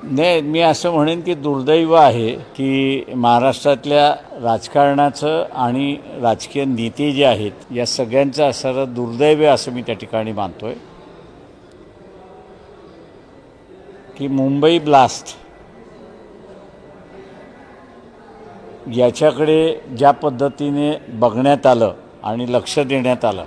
नाही, मी असं म्हणेन की दुर्दैव आहे की महाराष्ट्रातल्या राजकारणाचं आणि राजकीय नेते जे आहेत या सगळ्यांचं असणारं दुर्दैव आहे असं मी त्या ठिकाणी मानतोय की मुंबई ब्लास्ट याच्याकडे ज्या पद्धतीने बघण्यात आलं आणि लक्ष देण्यात आलं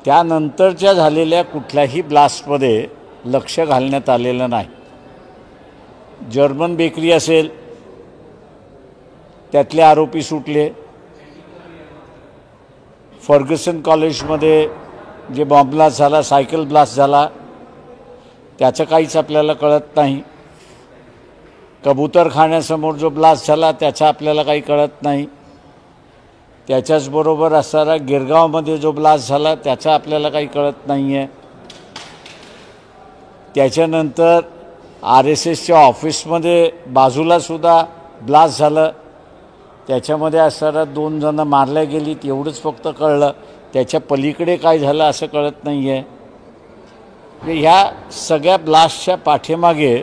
त्यानंतरच्या झालेल्या कुठल्याही ब्लास्टमध्ये लक्ष घालण्यात आलेलं नाही. जर्मन बेकरी असेल त्यातले आरोपी सुटले. फर्ग्युसन कॉलेजमध्ये जे बॉम्ब ब्लास्ट झाला, सायकल ब्लास्ट झाला, त्याचं काहीच आपल्याला कळत नाही. कबूतरखान्यासमोर जो ब्लास्ट झाला त्याचा आपल्याला काही कळत नाही. त्याच्याचबरोबर असणारा गिरगावमध्ये जो ब्लास्ट झाला त्याचा आपल्याला काही कळत नाही आहे. त्याच्यानंतर RSSच्या ऑफिसमध्ये बाजूलासुद्धा ब्लास्ट झालं, त्याच्यामध्ये असणारा 2 जण मारले गेलीत एवढंच फक्त कळलं. त्याच्या पलीकडे काय झालं असं कळत नाही आहे. ह्या सगळ्या ब्लास्टच्या पाठीमागे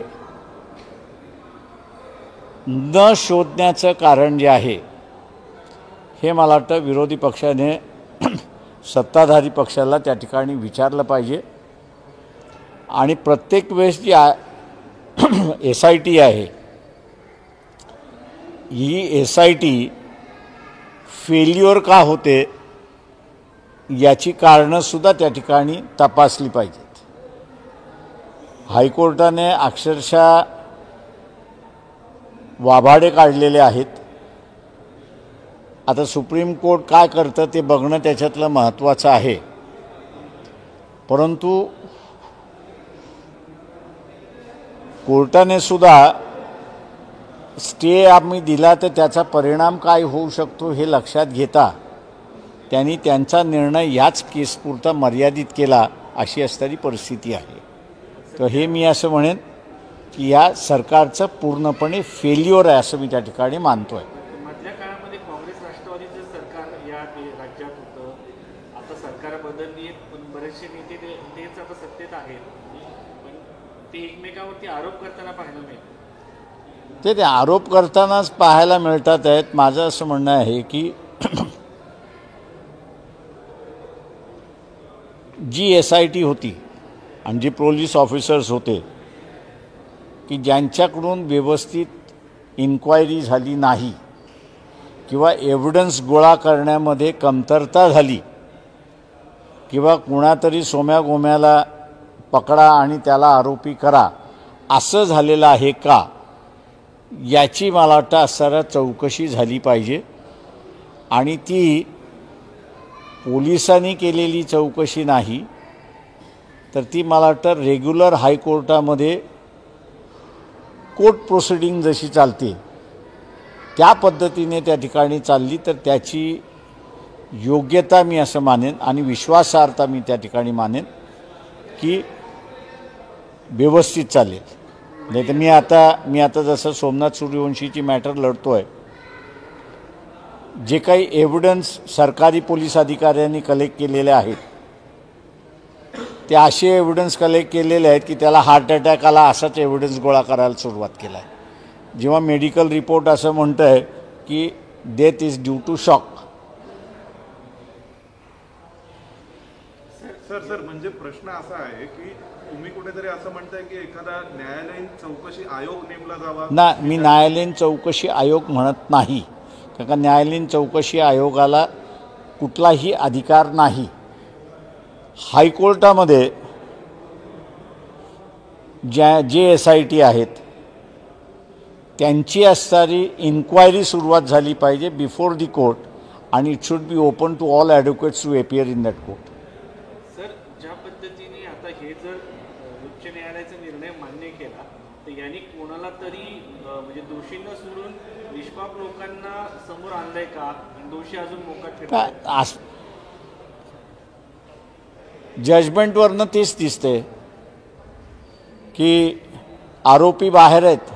न शोधण्याचं कारण जे आहे हे मला वाटतं विरोधी पक्षाने सत्ताधारी पक्षाला त्या ठिकाणी विचारलं पाहिजे. आणि प्रत्येक वेळेस जी SIT आहे ही SIT फेल्युअर का होते याची कारणंसुद्धा त्या ठिकाणी तपासली पाहिजेत. हायकोर्टाने अक्षरशः वाभाडे काढलेले आहेत. आता सुप्रीम कोर्ट काय करतं ते बघणं त्याच्यातलं महत्त्वाचं आहे. परंतु कोर्टाने सुद्धा स्टे आम्ही दिला तर त्याचा परिणाम काय होऊ शकतो हे लक्षात घेता त्यांनी त्यांचा निर्णय याच केसपुरता मर्यादित केला अशी असणारी परिस्थिती आहे. तर हे मी असं म्हणेन की या सरकारचं पूर्णपणे फेल्युअर आहे असं मी त्या ठिकाणी मानतो आहे. मधल्या काळामध्ये काँग्रेस राष्ट्रवादीचं सरकार या राज्यात होतं. आता सरकार बदलली पण बरेचसे नेते तेच आता सत्तेत आहेत, पण ते एकमेकावरती आरोप करताना पाहायला मिळतं. ते आरोप करतानाच पाहायला मिळतात आहेत. माझं असं म्हणणं आहे की जी SIT होती आणि जी पोलीस ऑफिसर्स होते की ज्यांच्याकडून व्यवस्थित इन्क्वायरी झाली नाही किंवा एव्हिडन्स गोळा करण्यामध्ये कमतरता झाली किंवा कुणातरी सोम्यागोम्याला पकडा आणि त्याला आरोपी करा असं झालेलं आहे का याची मला वाटतं असणारा चौकशी झाली पाहिजे. आणि ती पोलिसांनी केलेली चौकशी नाही तर ती मला वाटतं रेग्युलर हायकोर्टामध्ये कोर्ट प्रोसिडिंग जशी चालते त्या पद्धतीने त्या ठिकाणी चालली तर त्याची योग्यता मी असं मानेन आणि विश्वासार्हता मी त्या ठिकाणी मानेन की व्यवस्थित चालेल. नाही तर मी आता जसं सोमनाथ सूर्यवंशीची मॅटर लढतो आहे, जे काही एव्हिडन्स सरकारी पोलीस अधिकाऱ्यांनी कलेक्ट केलेले आहेत ते असे एव्हिडन्स कलेक्ट केलेले आहेत की त्याला हार्ट अटॅक आला असाच एव्हिडन्स गोळा करायला सुरुवात केला आहे. जेव्हा मेडिकल रिपोर्ट असं म्हणतं आहे की death is due to shock. Sir म्हणजे प्रश्न असा आहे की तुम्ही कुठेतरी असं म्हणताय की एखादा न्यायालयीन चौकशी आयोग नेमला जावा. ना, मी न्यायालयीन चौकशी आयोग म्हणत नाही, कारण का न्यायालयीन चौकशी आयोगाला कुठलाही अधिकार नाही. हायकोर्टामध्ये जे SIT आहेत त्यांची असणारी इन्क्वायरी सुरुवात झाली पाहिजे बिफोर दी कोर्ट आणि it should be open to all advocates to appear in that court. Sir, ज्या पद्धतीने आता हे जर उच्च न्यायालयाचा निर्णय मान्य केला तर यांनी कोणाला तरी म्हणजे दोषींना सोडून निष्पाप लोकांना समोर आणलंय का? दोषी अजून मोकाट फिरतात. जजमेंटवरनं तेच दिसते की आरोपी बाहेर आहेत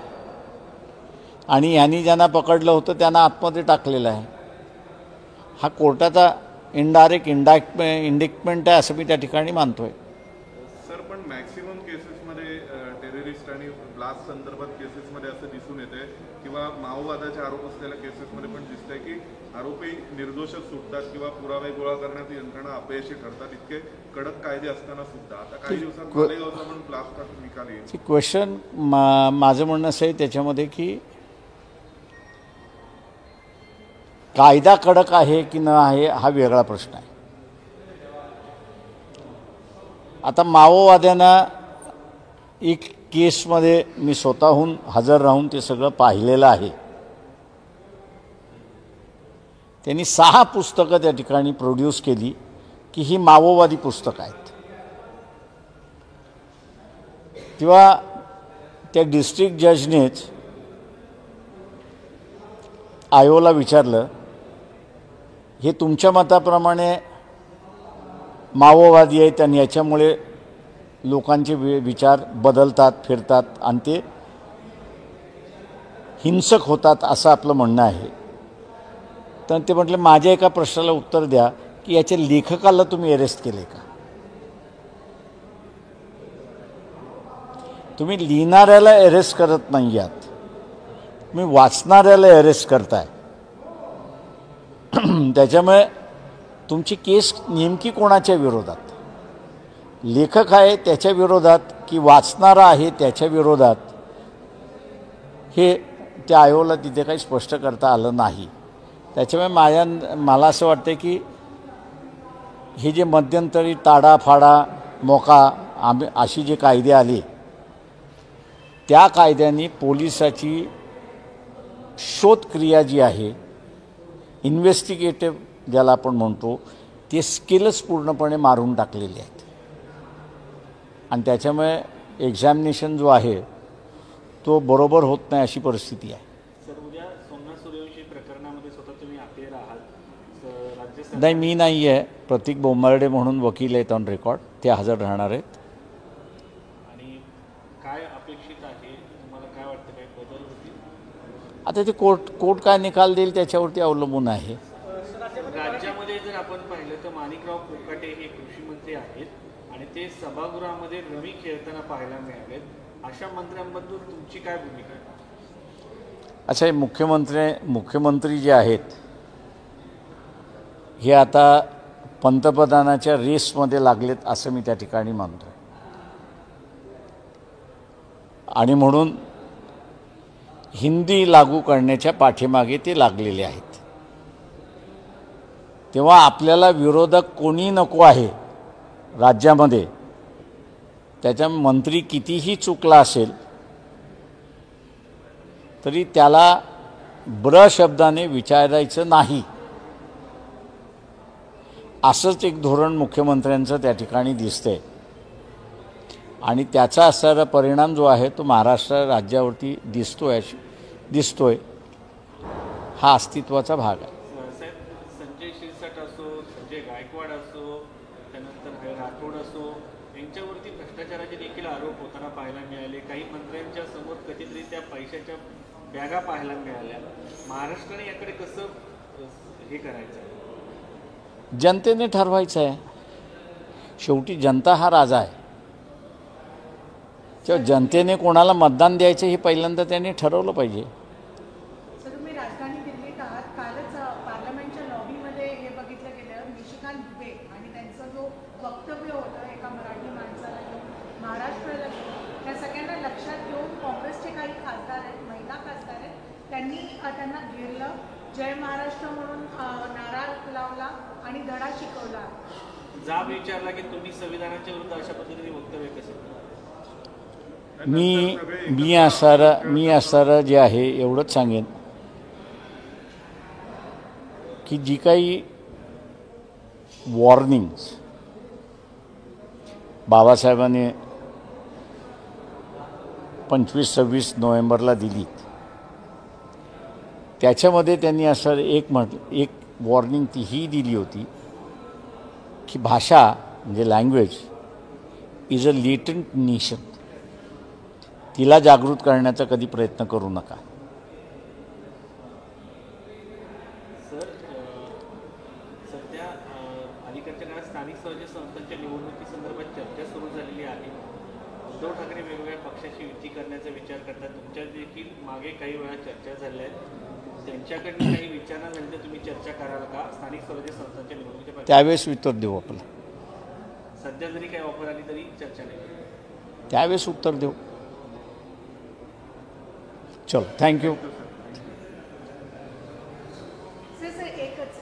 आणि यांनी ज्यांना पकडलं होतं त्यांना आतमध्ये टाकलेलं आहे. हा कोर्टाचा इनडायरेक्ट इंडिक्टमेंट आहे असं मी त्या ठिकाणी मानतो आहे. मॅक्सिमम केसेसमध्ये टेररिस्ट आणि ब्लास्ट संदर्भात केसेसमध्ये असं दिसून येते किंवा माओवादाचे आरोप असलेल्या केसेसमध्ये पण दिसतंय की आरोपी निर्दोषच सुटतात किंवा पुरावे गोळा करण्यात यंत्रणा अपयशी ठरतात. इतके कडक कायदे असताना सुद्धा आता काही दिवसात मालेगावचा पण ब्लास्टचा निकाल येईल. क्वेश्चन माझं म्हणणं असं आहे त्याच्यामध्ये की कायदा कडक आहे की न आहे हा वेगळा प्रश्न आहे. आता माओवाद्यांना एक केसमध्ये मी स्वतःहून हजर राहून ते सगळं पाहिलेलं आहे. त्यांनी 6 पुस्तकं त्या ठिकाणी प्रोड्यूस केली की ही माओवादी पुस्तकं आहेत. तेव्हा त्या डिस्ट्रिक्ट जजनेच आयोला विचारलं हे तुमच्या मताप्रमाणे माओवादी आहेत आणि याच्यामुळे लोकांचे विचार बदलतात फिरतात आणि ते हिंसक होतात असं आपलं म्हणणं आहे. तर ते म्हटलं माझ्या एका प्रश्नाला उत्तर द्या की याच्या लेखकाला तुम्ही अरेस्ट केले का? तुम्ही लिहिणाऱ्याला अरेस्ट करत नाही आहात, तुम्ही वाचणाऱ्याला अरेस्ट करताय. त्याच्यामुळे तुमची केस नेमकी कोणाच्या विरोधात? लेखक आहे त्याच्या विरोधात की वाचणारा आहे त्याच्या विरोधात? हे त्या आयोगाला तिथे काही स्पष्ट करता आलं नाही. त्याच्यामुळे मला असं वाटतं की हे जे मध्यंतरी ताडाफाडा मोका अशी जे कायदे आले त्या कायद्यांनी पोलिसाची शोधक्रिया जी आहे इन्व्हेस्टिगेटिव्ह ज्याला आपण म्हणतो ते स्किल्स पूर्णपणे मारून टाकलेले आहेत. आणि त्याच्यामुळे एक्झामिनेशन जो आहे तो बरोबर होत नाही अशी परिस्थिती आहे. सर उद्या सोमनाथ सूर्यवंशी प्रकरणामध्ये स्वतः तुम्ही अखेर आहात. राज्य सरकार नाही मी नाही आहे, प्रतीक बोंबार्डे म्हणून वकील आहेत ऑन रेकॉर्ड, ते हजर राहणार आहेत. आणि काय अपेक्षित आहे तुम्हाला काय वाटतं काही बदल होतील? आता ते कोर्ट काय निकाल देईल त्याच्यावरती अवलंबून आहे. राज्यामध्ये जर आपण पाहिलं तर माणिकराव कोकाटे हे कृषी मंत्री आहेत आणि ते सभागृहामध्ये रमी खेळताना पाहायला मिळालेत. अशा मंत्र्यांबद्दल तुमची काय भूमिका आहे? अच्छा, हे मुख्यमंत्री जे आहेत हे आता पंतप्रधानाच्या रेसमध्ये लागलेत असं मी त्या ठिकाणी मानतो. आणि म्हणून हिंदी लागू करण्याच्या पाठीमागे ते लागलेले आहेत. तेव्हा आपल्याला विरोधक कोणी नको आहे राज्यामध्ये. त्याच्या मंत्री कितीही चुकला असेल तरी त्याला ब्र शब्दाने विचारायचं नाही असंच एक धोरण मुख्यमंत्र्यांचं त्या ठिकाणी दिसतंय. आणि त्याचा असणारा परिणाम जो आहे तो महाराष्ट्र राज्यावरती दिसतोय. हा अस्तित्वाचा भाग आहे. साहेब संजय शिरसाट असो, संजय गायकवाड असो, त्यानंतर राठोड असो यांच्यावरती भ्रष्टाचाराचे देखील आरोप होताना पाहायला मिळाले. काही मंत्र्यांच्या समोर कथितरित्या पैशाच्या बॅगा पाहायला मिळाल्या. महाराष्ट्राने याकडे कसं हे करायचं? जनतेने ठरवायचं आहे. शेवटी जनता हा राजा आहे. तेव्हा जनतेने कोणाला मतदान द्यायचं हे पहिल्यांदा त्यांनी ठरवलं पाहिजे. सर तुम्ही राजधानी दिल्लीत आहात. कालच पार्लमेंटच्या लॉबीमध्ये हे बघितलं गेलं निशिकांत दुबे आणि त्यांचं जो वक्तव्य होतं एका मराठी माणसाला घेऊन महाराष्ट्राला घेऊन त्या सगळ्यांना लक्षात घेऊन काँग्रेसचे काही खासदार आहेत, महिला खासदार आहेत, त्यांनी त्यांना घेरलं, जय महाराष्ट्र म्हणून नारा लावला आणि धडा शिकवला. जाब विचारला की तुम्ही संविधानाच्या विरुद्ध अशा पद्धतीने वक्तव्य कसे? मी असणारं जे आहे एवढंच सांगेन की जी काही वॉर्निंग्स बाबासाहेबांनी 25-26 नोव्हेंबरला दिली त्याच्यामध्ये त्यांनी असं एक वॉर्निंग ती ही दिली होती की भाषा म्हणजे लँग्वेज इज अ लेटंट नेशन. तिला जागृत करण्याचा कधी प्रयत्न करू नका. सर सध्या अलीकडच्या काळात स्थानिक स्वराज्य संस्थांच्या निवडणुकीसंदर्भात चर्चा सुरू झालेली आहे. उद्धव ठाकरे वेगवेगळ्या पक्षाशी युती करण्याचा विचार करतात. तुमच्या देखील मागे काही वेळा चर्चा झाल्या आहेत. त्यांच्याकडनं काही विचारणा झाली तर तुम्ही चर्चा कराल का स्थानिक स्वराज्य संस्थांच्या निवडणुकीच्या पार्श्वभूमीवर? त्यावेळेस उत्तर देऊ आपण. सध्या जरी काही ऑफर आली तरी चर्चा नाही. त्यावेळेस उत्तर देऊ. चलो, थँक्यू. सर एकच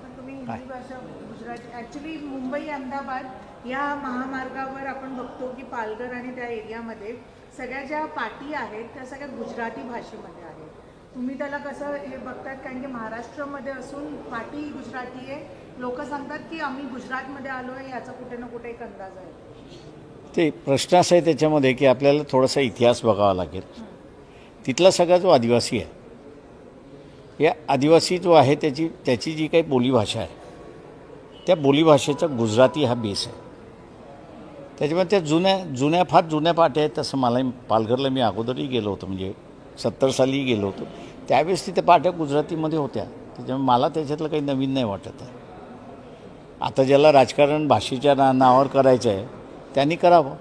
पण तुम्ही हिंदी भाषा गुजराती ॲक्च्युली मुंबई अहमदाबाद या महामार्गावर आपण बघतो की पालघर आणि त्या एरियामध्ये सगळ्या ज्या पाटी आहेत त्या सगळ्या गुजराती भाषेमध्ये आहेत. तुम्ही त्याला कसं हे बघतात, कारण की महाराष्ट्रामध्ये असून पाटी गुजराती आहे. लोक सांगतात की आम्ही गुजरातमध्ये आलो आहे, याचा कुठे ना कुठे एक अंदाज आहे. ते प्रश्न असा आहे त्याच्यामध्ये की आपल्याला थोडासा इतिहास बघावा लागेल. तिथला सगळा जो आदिवासी आहे, या आदिवासी जो आहे त्याची जी काही बोलीभाषा आहे त्या बोलीभाषेचा गुजराती हा बेस आहे. त्याच्यामुळे त्या फार जुन्या पाट्या आहेत. तसं मला पालघरला मी अगोदरही गेलो होतो, म्हणजे 70 सालीही गेलो होतो. त्यावेळेस तिथे पाट्या गुजरातीमध्ये होत्या. त्याच्यामुळे मला त्याच्यातलं काही नवीन नाही वाटत आहे. आता ज्याला राजकारण भाषेच्या नावावर करायचं आहे त्यांनी करावं.